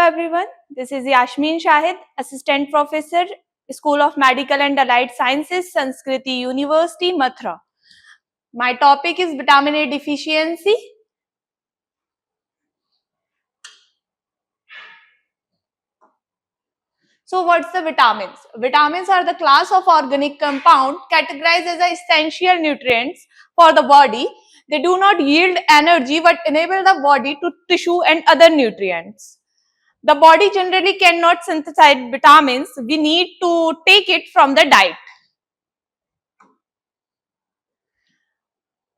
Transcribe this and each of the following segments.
everyone. This is Yasmin Shahid, Assistant Professor, School of Medical and Allied Sciences, Sanskriti University, Mathura. My topic is vitamin A deficiency. So what's the vitamins? Vitamins are the class of organic compound categorized as essential nutrients for the body. They do not yield energy but enable the body to tissue and other nutrients. The body generally cannot synthesize vitamins. We need to take it from the diet.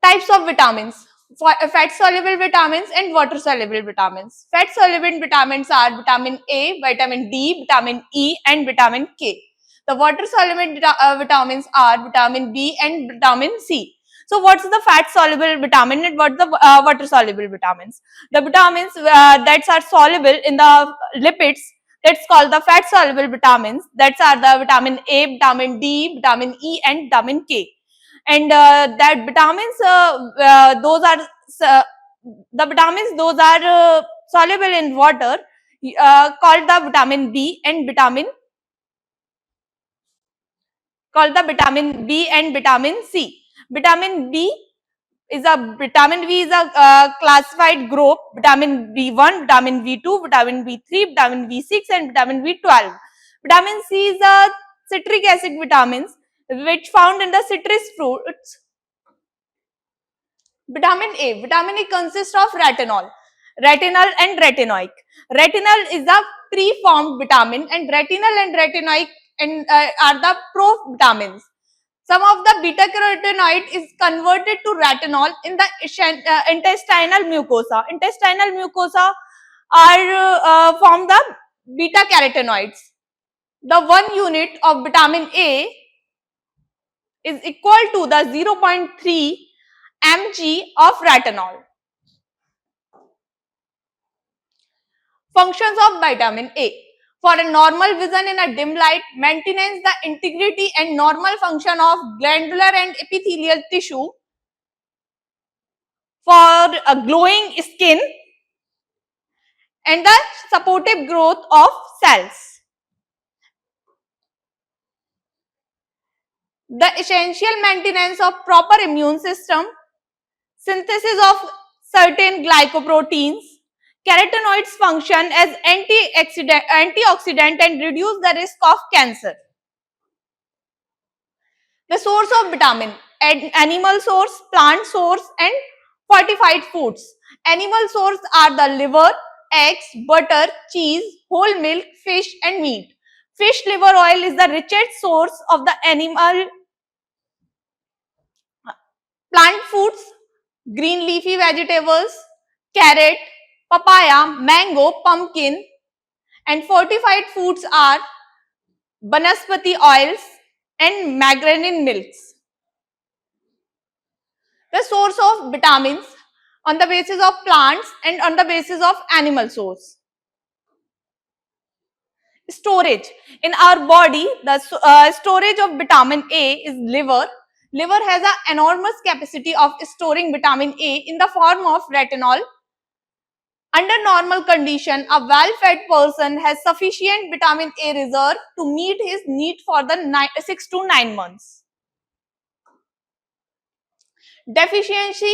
Types of vitamins: fat soluble vitamins and water soluble vitamins. Fat soluble vitamins are vitamin A, vitamin D, vitamin E and vitamin K. The water soluble vitamins are vitamin B and vitamin C. So what's the fat soluble vitamin and what's the water soluble vitamins? The vitamins that are soluble in the lipids, that's called the fat soluble vitamins. That are the vitamin A, vitamin D, vitamin E and vitamin K. And that vitamins those are the vitamins those are soluble in water, called the vitamin B and vitamin vitamin C. Vitamin B is a classified group: vitamin B1, vitamin B2, vitamin B3, vitamin B6 and vitamin B12. Vitamin C is a citric acid vitamins which found in the citrus fruits. Vitamin A consists of retinol and retinoic. Retinol is a preformed vitamin and retinol and retinoic are the provitamins. Some of the beta carotenoid is converted to retinol in the intestinal mucosa. Intestinal mucosa are from the beta carotenoids. The 1 unit of vitamin A is equal to the 0.3 mg of retinol. Functions of vitamin A: for a normal vision in a dim light, maintains the integrity and normal function of glandular and epithelial tissue, for a glowing skin and the supportive growth of cells. The essential maintenance of proper immune system, synthesis of certain glycoproteins. Carotenoids function as antioxidant and reduce the risk of cancer. The source of vitamin: animal source, plant source and fortified foods. Animal source are the liver, eggs, butter, cheese, whole milk, fish and meat. Fish liver oil is the richest source of the animal. Plant foods: green leafy vegetables, carrot, papaya, mango, pumpkin. And fortified foods are banaspati oils and margarine milks. The source of vitamins on the basis of plants and on the basis of animal source. Storage: in our body, the storage of vitamin A is liver. Liver has an enormous capacity of storing vitamin A in the form of retinol. Under normal condition, a well-fed person has sufficient vitamin A reserve to meet his need for the 6 to 9 months. Deficiency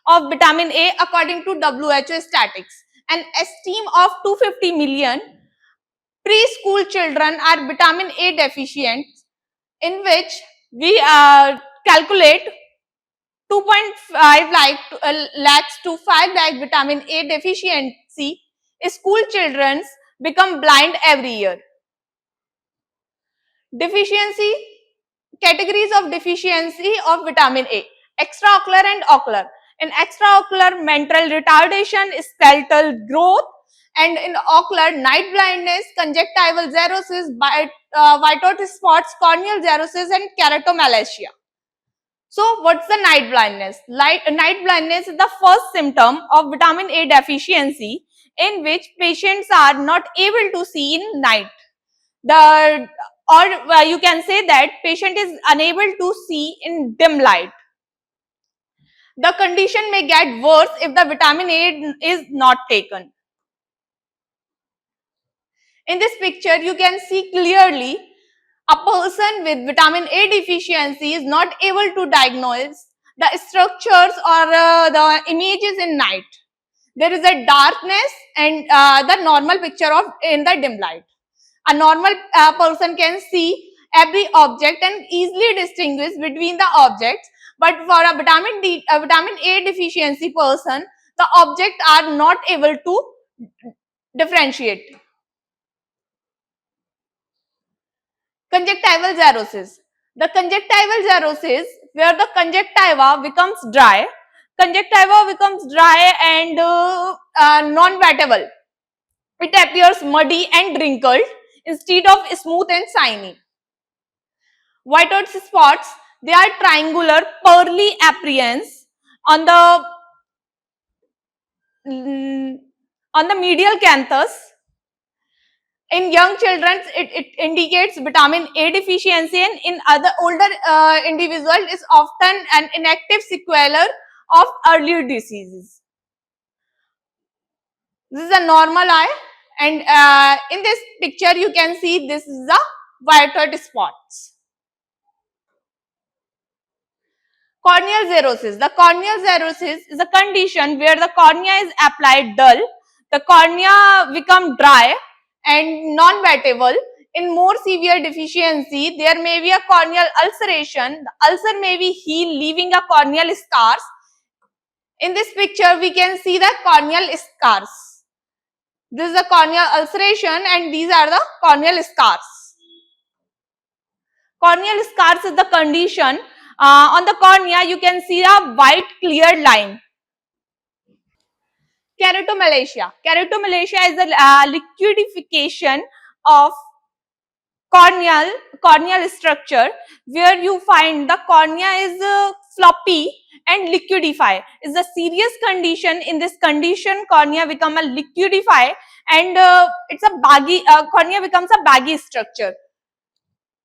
of vitamin A according to WHO statistics. An estimate of 250 million preschool children are vitamin A deficient, in which we calculate 2.5 lakhs to 5 lakh vitamin A deficiency. School children become blind every year. Deficiency, categories of deficiency of vitamin A: extraocular and ocular. In extraocular, mental retardation, skeletal growth, and in ocular, night blindness, conjunctival xerosis, whiteout spots, corneal xerosis and keratomalacia. So what's the night blindness? Night blindness is the first symptom of vitamin A deficiency, in which patients are not able to see in night. You can say that patient is unable to see in dim light. The condition may get worse if the vitamin A is not taken. In this picture, you can see clearly a person with vitamin A deficiency is not able to diagnose the structures or the images in night. There is a darkness and the normal picture of in the dim light. A normal person can see every object and easily distinguish between the objects. But for a vitamin A deficiency person, the objects are not able to differentiate. Conjunctival xerosis. The conjunctival xerosis, where the conjunctiva becomes dry. Conjunctiva becomes dry and non-wettable. It appears muddy and wrinkled instead of smooth and shiny. Whiteout spots, they are triangular pearly appearance on the medial canthus. In young children, it indicates vitamin A deficiency, and in other older individual is often an inactive sequelae of earlier diseases. This is a normal eye, and in this picture you can see this is the whiteout spots. Corneal xerosis. The corneal xerosis is a condition where the cornea is applied dull, the cornea become dry and non-wettable. In more severe deficiency, there may be a corneal ulceration. The ulcer may be healed, leaving a corneal scars. In this picture, we can see the corneal scars. This is the corneal ulceration and these are the corneal scars. Corneal scars is the condition. On the cornea, you can see a white clear line. Keratomalacia. Keratomalacia is a liquidification of corneal structure, where you find the cornea is floppy and liquidify. Is a serious condition. In this condition, cornea become a liquidify and it's a baggy cornea becomes a baggy structure.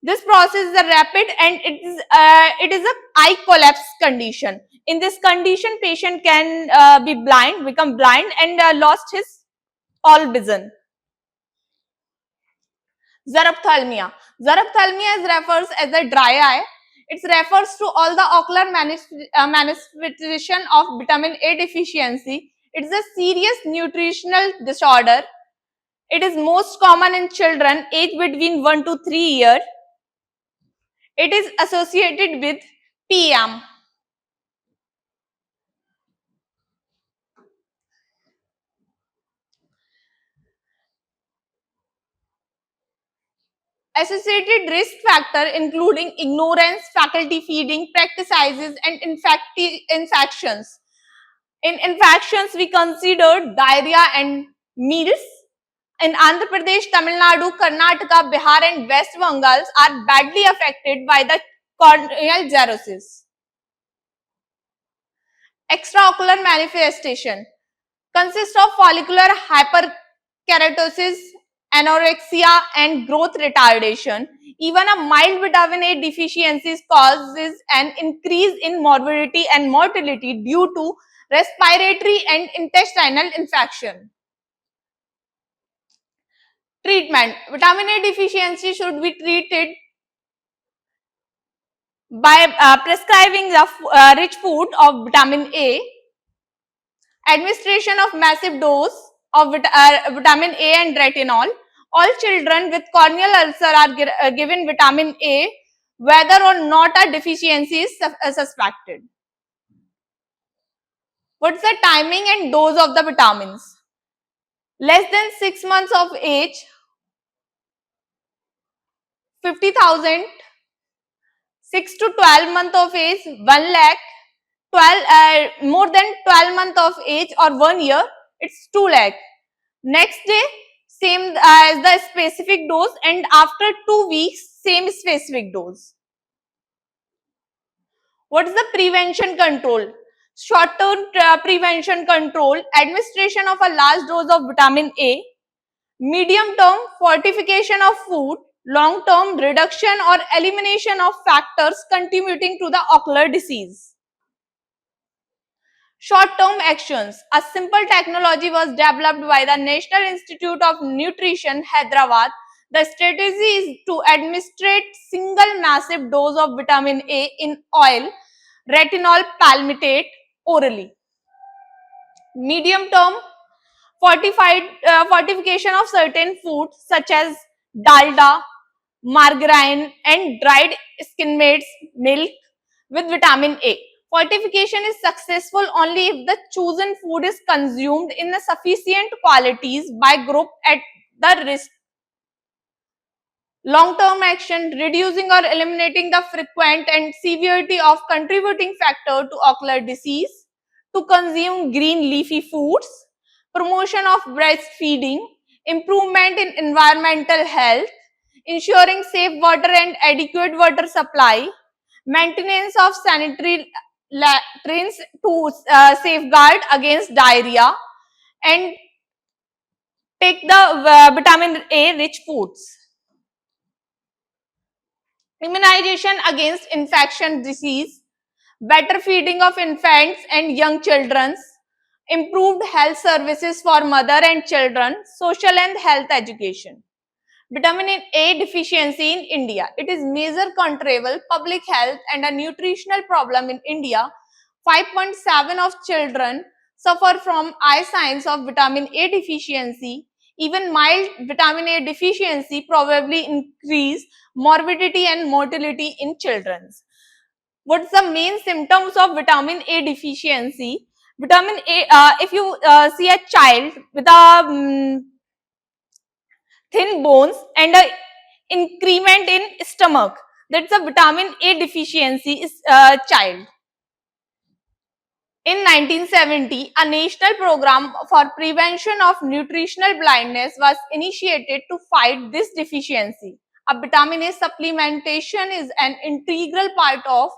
This process is a rapid and it is a eye collapse condition. In this condition, patient can become blind and lost his all vision. Xerophthalmia. Xerophthalmia is refers as a dry eye. It refers to all the ocular manifestation of vitamin A deficiency. It is a serious nutritional disorder. It is most common in children aged between 1 to 3 years. It is associated with PM. Associated risk factor including ignorance, faculty feeding practices, and infections. In infections, we consider diarrhea and meals. In Andhra Pradesh, Tamil Nadu, Karnataka, Bihar, and West Bengal are badly affected by the corneal xerosis. Extraocular manifestation consists of follicular hyperkeratosis, anorexia, and growth retardation. Even a mild vitamin A deficiency causes an increase in morbidity and mortality due to respiratory and intestinal infection. Treatment. Vitamin A deficiency should be treated by prescribing the rich food of vitamin A, administration of massive dose of vitamin A and retinol. All children with corneal ulcer are given vitamin A whether or not a deficiency is suspected. What's the timing and dose of the vitamins? Less than 6 months of age, 50,000. 6 to 12 month of age, 1 lakh. More than 12 month of age or 1 year, it's 2 lakh. Next day, same as the specific dose, and after 2 weeks, same specific dose. What is the prevention control? Short-term prevention control, administration of a large dose of vitamin A, medium-term fortification of food, long-term reduction or elimination of factors contributing to the ocular disease. Short-term actions. A simple technology was developed by the National Institute of Nutrition, Hyderabad. The strategy is to administrate single massive dose of vitamin A in oil, retinol palmitate orally. Medium term, fortification of certain foods such as dalda, margarine and dried skim milk with vitamin A. Fortification is successful only if the chosen food is consumed in a sufficient quantities by group at the risk. Long-term action, reducing or eliminating the frequent and severity of contributing factor to ocular disease, to consume green leafy foods, promotion of breastfeeding, improvement in environmental health, ensuring safe water and adequate water supply, maintenance of sanitary latrines to safeguard against diarrhea, and take the vitamin A rich foods. Immunization against infection disease, better feeding of infants and young children, improved health services for mother and children, social and health education. Vitamin A deficiency in India. It is major controversial public health and a nutritional problem in India. 5.7 of children suffer from eye signs of vitamin A deficiency. Even mild vitamin A deficiency probably increase morbidity and mortality in children. What's the main symptoms of vitamin A deficiency? Vitamin A, if you see a child with a thin bones and a increment in stomach, that's a vitamin A deficiency is child. In 1970, a national program for prevention of nutritional blindness was initiated to fight this deficiency. A vitamin A supplementation is an integral part of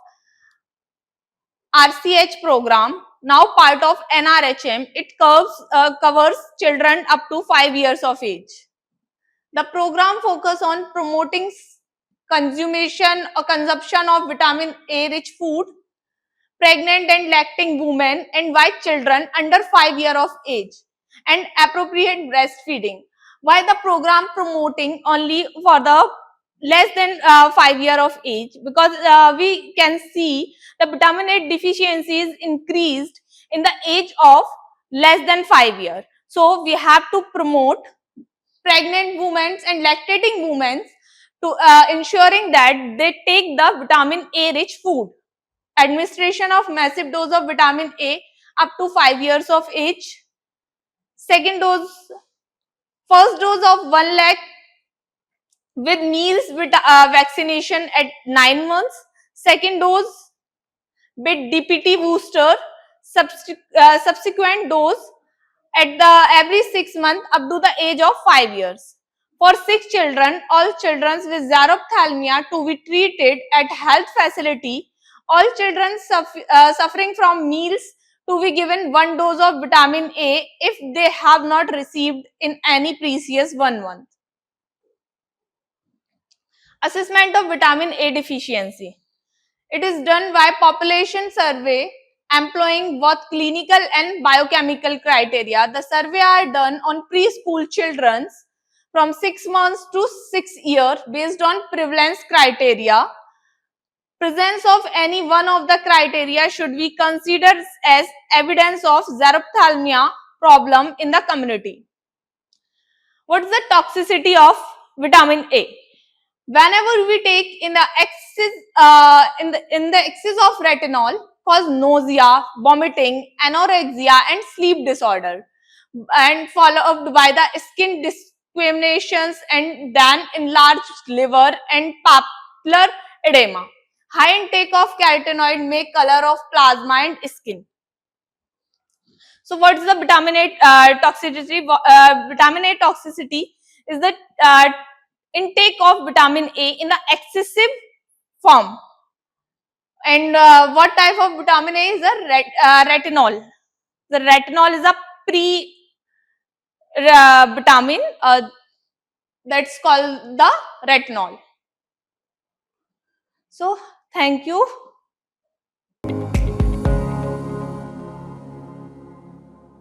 RCH program, now part of NRHM. It covers children up to 5 years of age. The program focuses on promoting consumption of vitamin A rich food, pregnant and lactating women and white children under 5 years of age, and appropriate breastfeeding. Why the program promoting only for the less than 5 years of age? Because we can see the vitamin A deficiency is increased in the age of less than 5 years. So we have to promote pregnant women and lactating women to ensuring that they take the vitamin A rich food. Administration of massive dose of vitamin A up to 5 years of age. Second dose, first dose of 1 lakh with meals with vaccination at 9 months. Second dose with DPT booster. Subsequent dose at the every 6 months up to the age of 5 years. For 6 children, all children with xerophthalmia to be treated at health facility. All children suffering from meals to be given 1 dose of vitamin A if they have not received in any previous 1 month. Assessment of vitamin A deficiency. It is done by population survey employing both clinical and biochemical criteria. The survey are done on preschool children from 6 months to 6 years based on prevalence criteria. Presence of any one of the criteria should be considered as evidence of xerophthalmia problem in the community. What is the toxicity of vitamin A? Whenever we take in the excess of retinol, cause nausea, vomiting, anorexia, and sleep disorder, and followed by the skin discriminations and then enlarged liver and papillary edema. High intake of carotenoid may color of plasma and skin. So, what is the vitamin A toxicity? Vitamin A toxicity is the intake of vitamin A in the excessive form. And what type of vitamin A is the retinol? The retinol is a vitamin that's called the retinol. So, thank you.